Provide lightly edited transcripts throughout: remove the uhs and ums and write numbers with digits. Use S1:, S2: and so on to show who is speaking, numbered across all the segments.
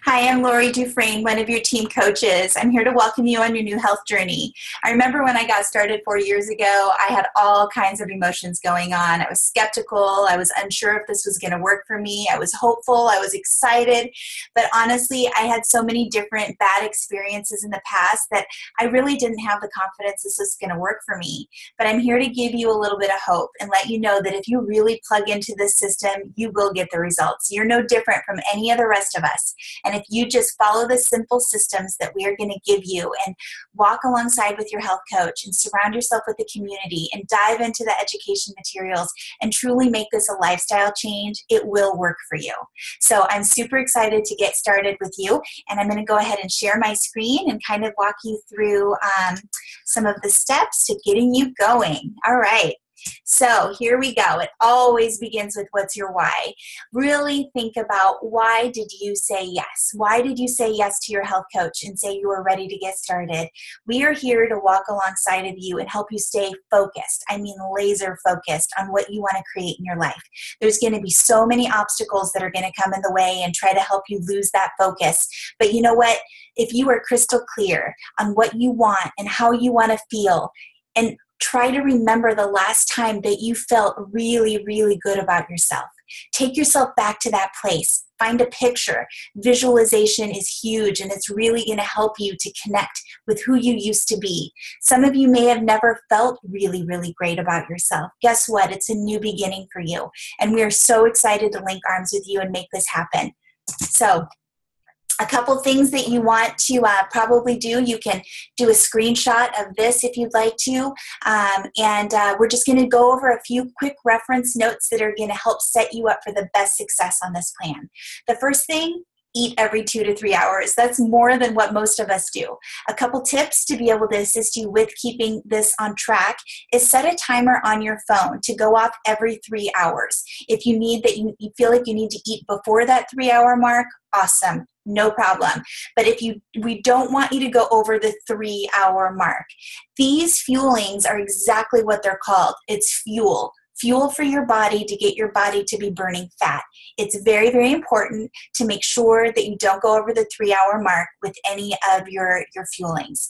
S1: Hi, I'm Lori Dufresne, one of your team coaches. I'm here to welcome you on your new health journey. I remember when I got started 4 years ago, I had all kinds of emotions going on. I was skeptical. I was unsure if this was going to work for me. I was hopeful. I was excited. But honestly, I had so many different bad experiences in the past that I really didn't have the confidence this was going to work for me. But I'm here to give you a little bit of hope and let you know that if you really plug into this system, you will get the results. You're no different from any of the rest of us. And if you just follow the simple systems that we are going to give you and walk alongside with your health coach and surround yourself with the community and dive into the education materials and truly make this a lifestyle change, it will work for you. So I'm super excited to get started with you, and I'm going to go ahead and share my screen and kind of walk you through some of the steps to getting you going. All right. So here we go. It always begins with what's your why. Really think about, why did you say yes? Why did you say yes to your health coach and say you were ready to get started? We are here to walk alongside of you and help you stay focused. I mean, laser focused on what you want to create in your life. There's going to be so many obstacles that are going to come in the way and try to help you lose that focus. But you know what? If you are crystal clear on what you want and how you want to feel, and try to remember the last time that you felt really, really good about yourself. Take yourself back to that place. Find a picture. Visualization is huge, and it's really going to help you to connect with who you used to be. Some of you may have never felt really, really great about yourself. Guess what? It's a new beginning for you, and we are so excited to link arms with you and make this happen. So, a couple things that you want to probably do. You can do a screenshot of this if you'd like to. We're just going to go over a few quick reference notes that are going to help set you up for the best success on this plan. The first thing, eat every 2 to 3 hours. That's more than what most of us do. A couple tips to be able to assist you with keeping this on track is set a timer on your phone to go off every 3 hours. If you need that, you feel like you need to eat before that 3-hour mark, awesome. No problem. But we don't want you to go over the 3-hour mark. These fuelings are exactly what they're called. It's fuel. Fuel for your body to get your body to be burning fat. It's very, very important to make sure that you don't go over the 3-hour mark with any of your fuelings.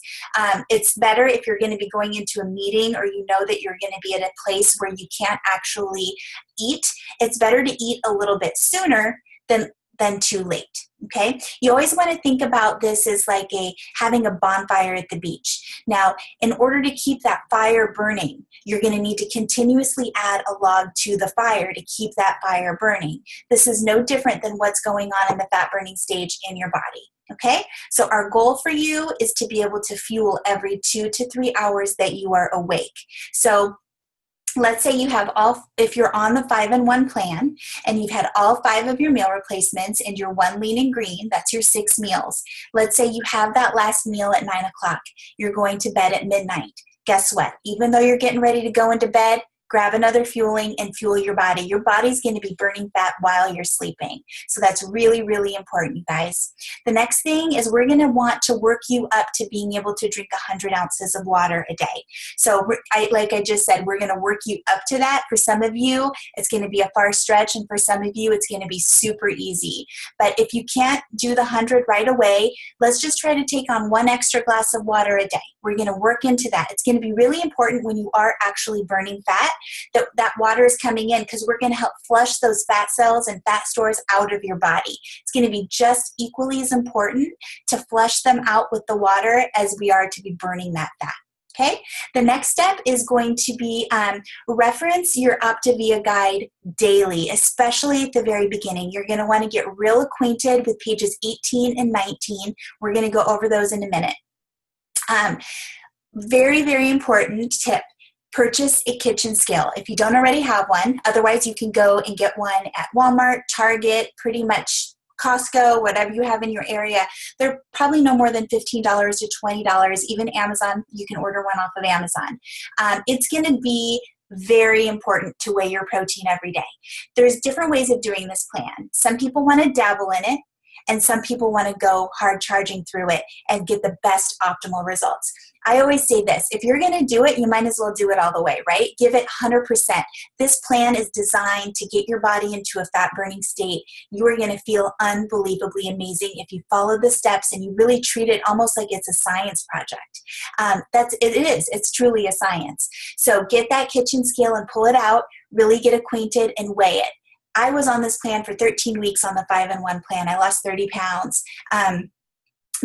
S1: It's better if you're going to be going into a meeting or you know that you're going to be at a place where you can't actually eat. It's better to eat a little bit sooner than too late. Okay? You always want to think about this as like having a bonfire at the beach. Now, in order to keep that fire burning, you're going to need to continuously add a log to the fire to keep that fire burning. This is no different than what's going on in the fat burning stage in your body. Okay? So our goal for you is to be able to fuel every 2 to 3 hours that you are awake. So let's say you have if you're on the 5-in-1 plan and you've had all 5 of your meal replacements and your 1 lean and green, that's your 6 meals. Let's say you have that last meal at 9 o'clock. You're going to bed at midnight. Guess what? Even though you're getting ready to go into bed, grab another fueling and fuel your body. Your body's going to be burning fat while you're sleeping. So that's really, really important, you guys. The next thing is we're going to want to work you up to being able to drink 100 ounces of water a day. So like I just said, we're going to work you up to that. For some of you, it's going to be a far stretch, and for some of you, it's going to be super easy. But if you can't do the 100 right away, let's just try to take on 1 extra glass of water a day. We're going to work into that. It's going to be really important when you are actually burning fat that water is coming in, because we're going to help flush those fat cells and fat stores out of your body. It's going to be just equally as important to flush them out with the water as we are to be burning that fat. Okay, the next step is going to be reference your Optavia guide daily, especially at the very beginning. You're going to want to get real acquainted with pages 18 and 19. We're going to go over those in a minute. Very, very important tip. Purchase a kitchen scale if you don't already have one. Otherwise, you can go and get one at Walmart, Target, pretty much Costco, whatever you have in your area. They're probably no more than $15 to $20. Even Amazon, you can order one off of Amazon. It's going to be very important to weigh your protein every day. There's different ways of doing this plan. Some people want to dabble in it. and some people want to go hard charging through it and get the best optimal results. I always say this, if you're going to do it, you might as well do it all the way, right? Give it 100%. This plan is designed to get your body into a fat burning state. You are going to feel unbelievably amazing if you follow the steps and you really treat it almost like it's a science project. It is. It's truly a science. So get that kitchen scale and pull it out, really get acquainted and weigh it. I was on this plan for 13 weeks on the 5-in-1 plan. I lost 30 pounds.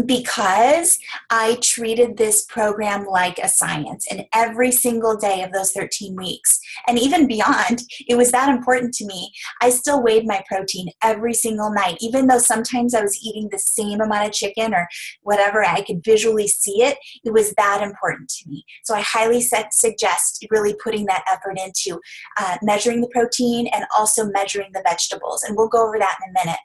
S1: Because I treated this program like a science, and every single day of those 13 weeks, and even beyond, it was that important to me. I still weighed my protein every single night, even though sometimes I was eating the same amount of chicken or whatever, I could visually see it. It was that important to me. So I highly suggest really putting that effort into measuring the protein and also measuring the vegetables, and we'll go over that in a minute.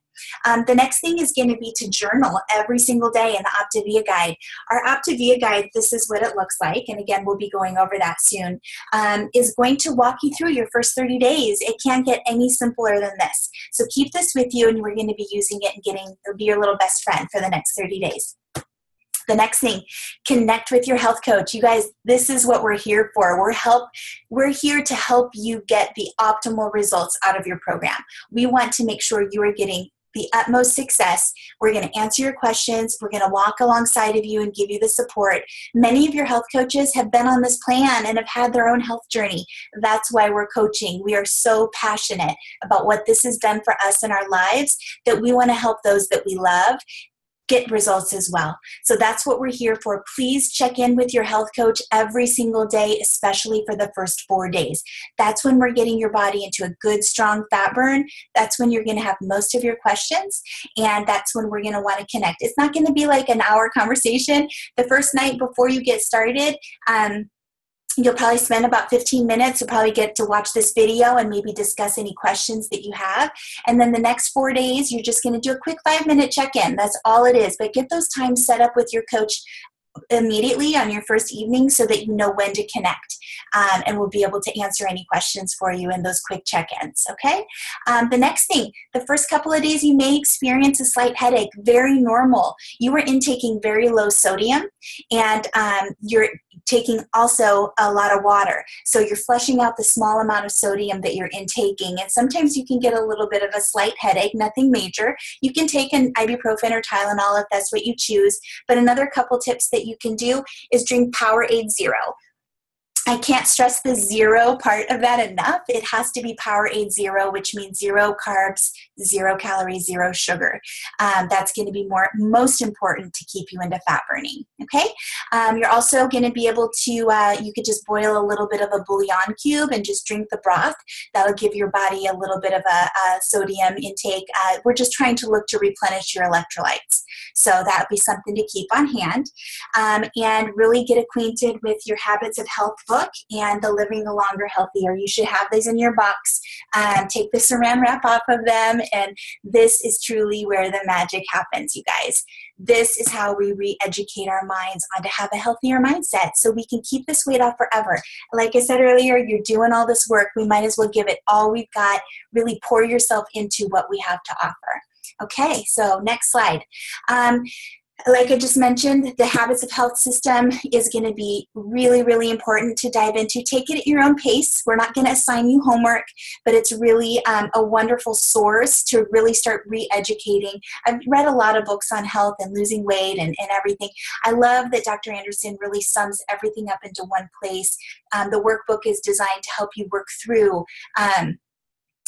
S1: The next thing is going to be to journal every single day in the Optavia Guide. Our Optavia Guide, this is what it looks like, and again, we'll be going over that soon, is going to walk you through your first 30 days. It can't get any simpler than this. So keep this with you, and we're going to be using it and it'll be your little best friend for the next 30 days. The next thing, connect with your health coach. You guys, this is what we're here for. We're here to help you get the optimal results out of your program. We want to make sure you are getting the utmost success. We're going to answer your questions. We're going to walk alongside of you and give you the support. Many of your health coaches have been on this plan and have had their own health journey. That's why we're coaching. We are so passionate about what this has done for us in our lives that we want to help those that we love get results as well. So that's what we're here for. Please check in with your health coach every single day, especially for the first 4 days. That's when we're getting your body into a good, strong fat burn. That's when you're going to have most of your questions, and that's when we're going to want to connect. It's not going to be like an hour conversation. The first night before you get started, you'll probably spend about 15 minutes. You'll probably get to watch this video and maybe discuss any questions that you have. And then the next 4 days, you're just going to do a quick 5-minute check-in. That's all it is. But get those times set up with your coach immediately on your first evening so that you know when to connect, and we'll be able to answer any questions for you in those quick check-ins, okay? The next thing, the first couple of days you may experience a slight headache, very normal. You are intaking very low sodium, and you're taking also a lot of water. So you're flushing out the small amount of sodium that you're intaking, and sometimes you can get a little bit of a slight headache, nothing major. You can take an ibuprofen or Tylenol if that's what you choose, but another couple tips that you can do is drink Powerade Zero. I can't stress the zero part of that enough. It has to be Powerade Zero, which means 0 carbs, 0 calories, 0 sugar. That's going to be most important to keep you into fat burning, okay? You're also going to be able to, you could just boil a little bit of a bouillon cube and just drink the broth. That'll give your body a little bit of a sodium intake. We're just trying to look to replenish your electrolytes. So that would be something to keep on hand. And really get acquainted with your Habits of Health book and the Living the Longer Healthier. You should have these in your box. Take the saran wrap off of them, and this is truly where the magic happens, you guys. This is how we re-educate our minds on to have a healthier mindset so we can keep this weight off forever. Like I said earlier, you're doing all this work. We might as well give it all we've got. Really pour yourself into what we have to offer. Okay, so next slide. Like I just mentioned, the Habits of Health system is going to be really, really important to dive into. Take it at your own pace. We're not going to assign you homework, but it's really a wonderful source to really start re-educating. I've read a lot of books on health and losing weight and everything. I love that Dr. Anderson really sums everything up into one place. The workbook is designed to help you work through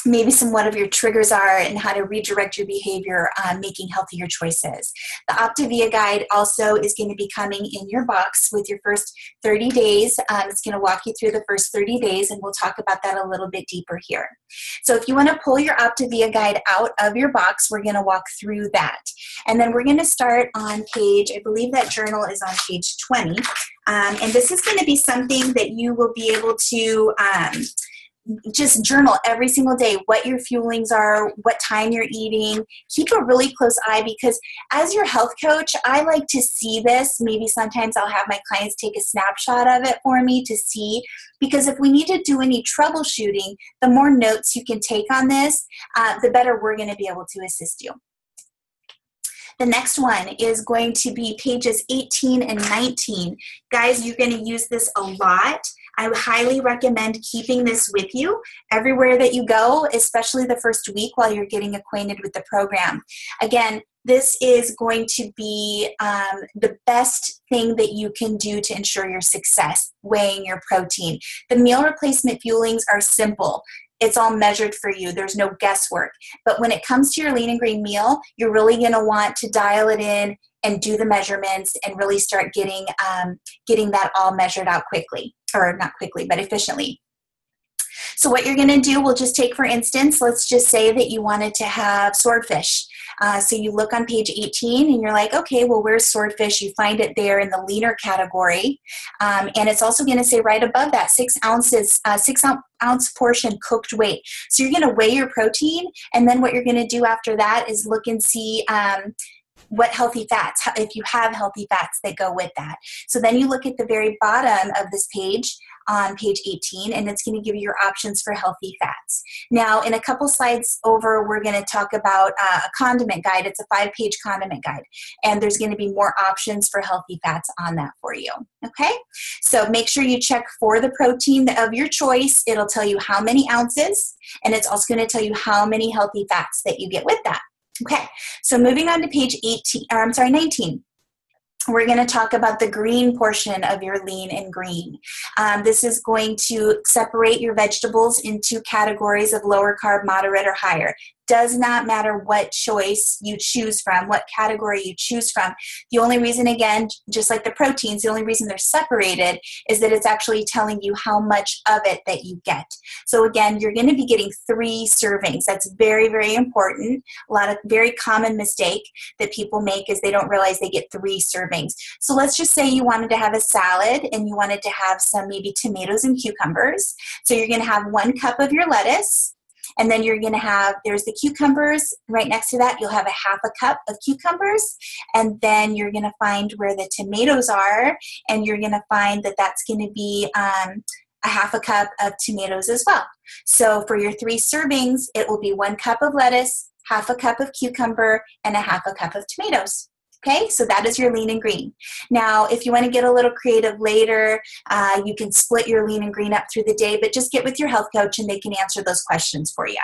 S1: maybe what of your triggers are and how to redirect your behavior making healthier choices. The Optavia Guide also is going to be coming in your box with your first 30 days. It's going to walk you through the first 30 days, and we'll talk about that a little bit deeper here. So if you want to pull your Optavia Guide out of your box, we're going to walk through that. And then we're going to start on page, I believe that journal is on page 20. And this is going to be something that you will be able to just journal every single day what your fuelings are, what time you're eating. Keep a really close eye, because as your health coach, I like to see this. Maybe sometimes I'll have my clients take a snapshot of it for me to see, because if we need to do any troubleshooting, the more notes you can take on this, the better we're going to be able to assist you. The next one is going to be pages 18 and 19. Guys, you're going to use this a lot. I would highly recommend keeping this with you everywhere that you go, especially the first week while you're getting acquainted with the program. Again, this is going to be the best thing that you can do to ensure your success, weighing your protein. The meal replacement fuelings are simple. It's all measured for you. There's no guesswork. But when it comes to your lean and green meal, you're really going to want to dial it in and do the measurements and really start getting that all measured out quickly, or not quickly, but efficiently. So what you're going to do, we'll just take for instance, let's just say that you wanted to have swordfish. So you look on page 18 and you're like, okay, well, where's swordfish? You find it there in the leaner category. And it's also going to say right above that, 6 ounces, 6-ounce portion cooked weight. So you're going to weigh your protein. And then what you're going to do after that is look and see what healthy fats, if you have healthy fats that go with that. So then you look at the very bottom of this page on page 18, and it's going to give you your options for healthy fats. Now, in a couple slides over, we're going to talk about a condiment guide. It's a 5-page condiment guide, and there's going to be more options for healthy fats on that for you. Okay? So make sure you check for the protein of your choice. It'll tell you how many ounces, and it's also going to tell you how many healthy fats that you get with that. Okay, so moving on to page 19. We're going to talk about the green portion of your lean and green. This is going to separate your vegetables into categories of lower carb, moderate, or higher. Does not matter what choice you choose from, what category you choose from. The only reason, again, just like the proteins, the only reason they're separated is that it's actually telling you how much of it that you get. So again, you're going to be getting 3 servings. That's very, very important. A lot of very common mistake that people make is they don't realize they get 3 servings. So let's just say you wanted to have a salad and you wanted to have some maybe tomatoes and cucumbers. So you're going to have 1 cup of your lettuce. And then you're going to have, there's the cucumbers right next to that. You'll have a 1/2 cup of cucumbers. And then you're going to find where the tomatoes are. And you're going to find that that's going to be a 1/2 cup of tomatoes as well. So for your 3 servings, it will be 1 cup of lettuce, 1/2 cup of cucumber, and a 1/2 cup of tomatoes. Okay, so that is your lean and green. Now, if you want to get a little creative later, you can split your lean and green up through the day, but just get with your health coach and they can answer those questions for you.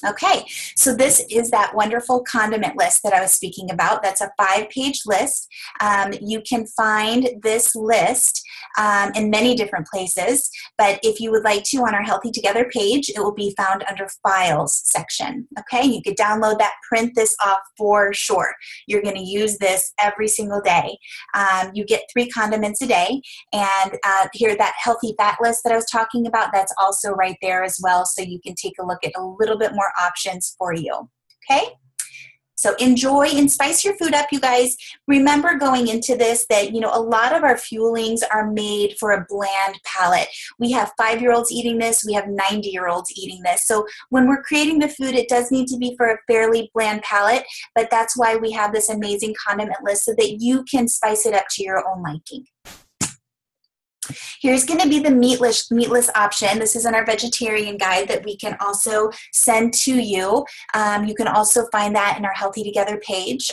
S1: Okay, so this is that wonderful condiment list that I was speaking about. That's a 5-page list. You can find this list in many different places, but if you would like to, on our Healthy Together page, it will be found under Files section. Okay, you could download that, print this off for sure. You're going to use this every single day. You get 3 condiments a day, and here, that healthy fat list that I was talking about, that's also right there as well, so you can take a look at a little bit more options for you. Okay? So enjoy and spice your food up, you guys. Remember going into this that, you know, a lot of our fuelings are made for a bland palate. We have 5-year-olds eating this. We have 90-year-olds eating this. So when we're creating the food, it does need to be for a fairly bland palate, but that's why we have this amazing condiment list so that you can spice it up to your own liking. Here's going to be the meatless option. This is in our vegetarian guide that we can also send to you. You can also find that in our Healthy Together page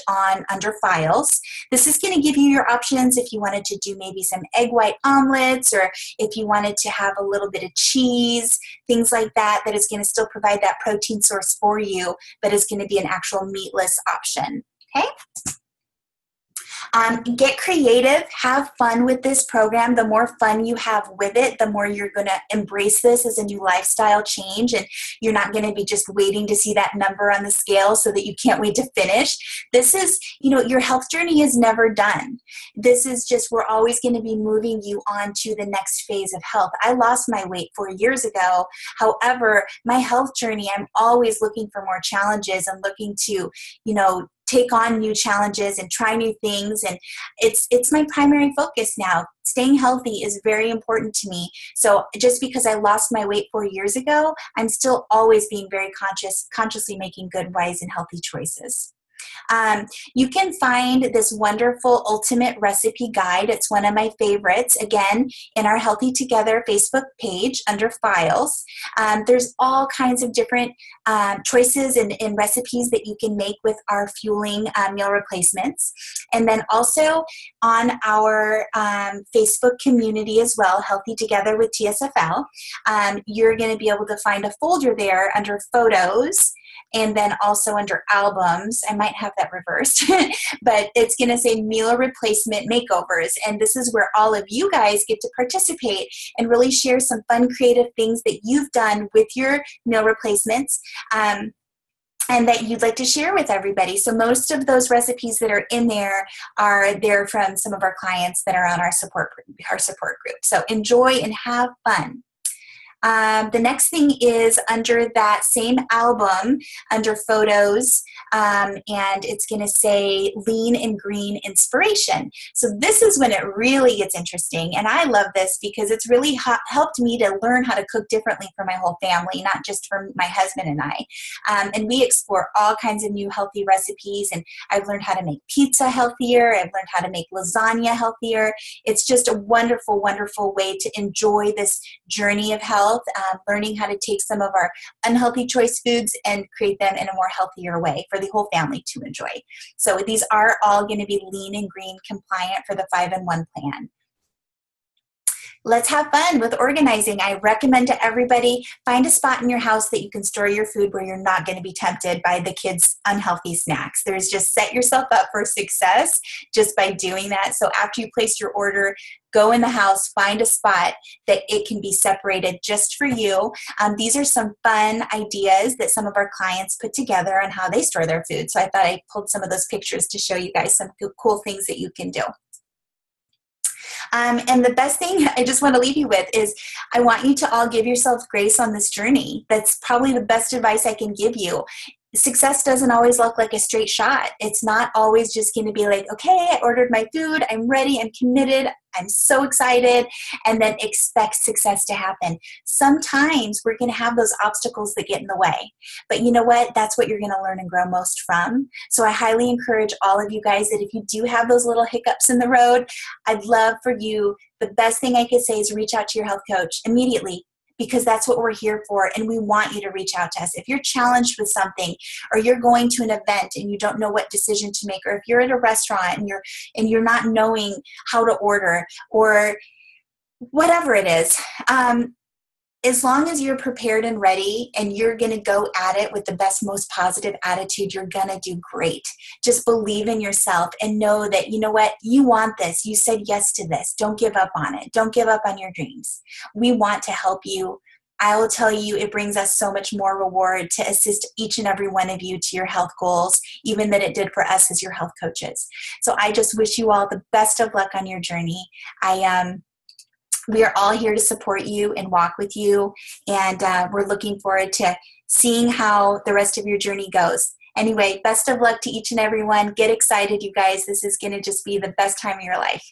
S1: under Files. This is going to give you your options if you wanted to do maybe some egg white omelets, or if you wanted to have a little bit of cheese, things like that, that is going to still provide that protein source for you, but is going to be an actual meatless option. Okay? Get creative, have fun with this program. The more fun you have with it, the more you're going to embrace this as a new lifestyle change, and you're not going to be just waiting to see that number on the scale so that you can't wait to finish. This is, you know, your health journey is never done. This is just, we're always going to be moving you on to the next phase of health. I lost my weight 4 years ago. However, my health journey, I'm always looking for more challenges and looking to, you know, take on new challenges and try new things, and it's my primary focus now. Staying healthy is very important to me. So just because I lost my weight 4 years ago, I'm still always being very consciously making good, wise, and healthy choices. You can find this wonderful ultimate recipe guide. It's one of my favorites, again, in our Healthy Together Facebook page under files. There's all kinds of different choices and recipes that you can make with our fueling meal replacements. And then also on our Facebook community as well, Healthy Together with TSFL, you're going to be able to find a folder there under photos, and then also under albums. I might have that reversed, but it's going to say meal replacement makeovers. And this is where all of you guys get to participate and really share some fun, creative things that you've done with your meal replacements. And that you'd like to share with everybody. So most of those recipes that are in there are there from some of our clients that are on our support group. So enjoy and have fun. The next thing is under that same album, under photos, and it's going to say Lean and Green Inspiration. So this is when it really gets interesting, and I love this because it's really helped me to learn how to cook differently for my whole family, not just for my husband and I. And we explore all kinds of new healthy recipes, and I've learned how to make pizza healthier. I've learned how to make lasagna healthier. It's just a wonderful, wonderful way to enjoy this journey of health. Learning how to take some of our unhealthy choice foods and create them in a more healthier way for the whole family to enjoy. So these are all going to be Lean and Green compliant for the 5-in-1 plan. Let's have fun with organizing. I recommend to everybody, find a spot in your house that you can store your food where you're not going to be tempted by the kids' unhealthy snacks. There's just set yourself up for success just by doing that. So after you place your order, go in the house, find a spot that it can be separated just for you. These are some fun ideas that some of our clients put together on how they store their food. So I thought I pulled some of those pictures to show you guys some cool things that you can do. And the best thing I just want to leave you with is I want you to all give yourself grace on this journey. That's probably the best advice I can give you. Success doesn't always look like a straight shot. It's not always just going to be like, okay, I ordered my food, I'm ready, I'm committed, I'm so excited, and then expect success to happen. Sometimes we're going to have those obstacles that get in the way. But you know what? That's what you're going to learn and grow most from. So I highly encourage all of you guys that if you do have those little hiccups in the road, I'd love for you, the best thing I could say is reach out to your health coach immediately, because that's what we're here for, and we want you to reach out to us. If you're challenged with something, or you're going to an event and you don't know what decision to make, or if you're at a restaurant and you're not knowing how to order, or whatever it is, as long as you're prepared and ready and you're going to go at it with the best, most positive attitude, you're going to do great. Just believe in yourself and know that, you know what, you want this. You said yes to this. Don't give up on it. Don't give up on your dreams. We want to help you. I will tell you, it brings us so much more reward to assist each and every one of you to your health goals, even than it did for us as your health coaches. So I just wish you all the best of luck on your journey. We are all here to support you and walk with you, and we're looking forward to seeing how the rest of your journey goes. Anyway, best of luck to each and every one. Get excited, you guys. This is going to just be the best time of your life.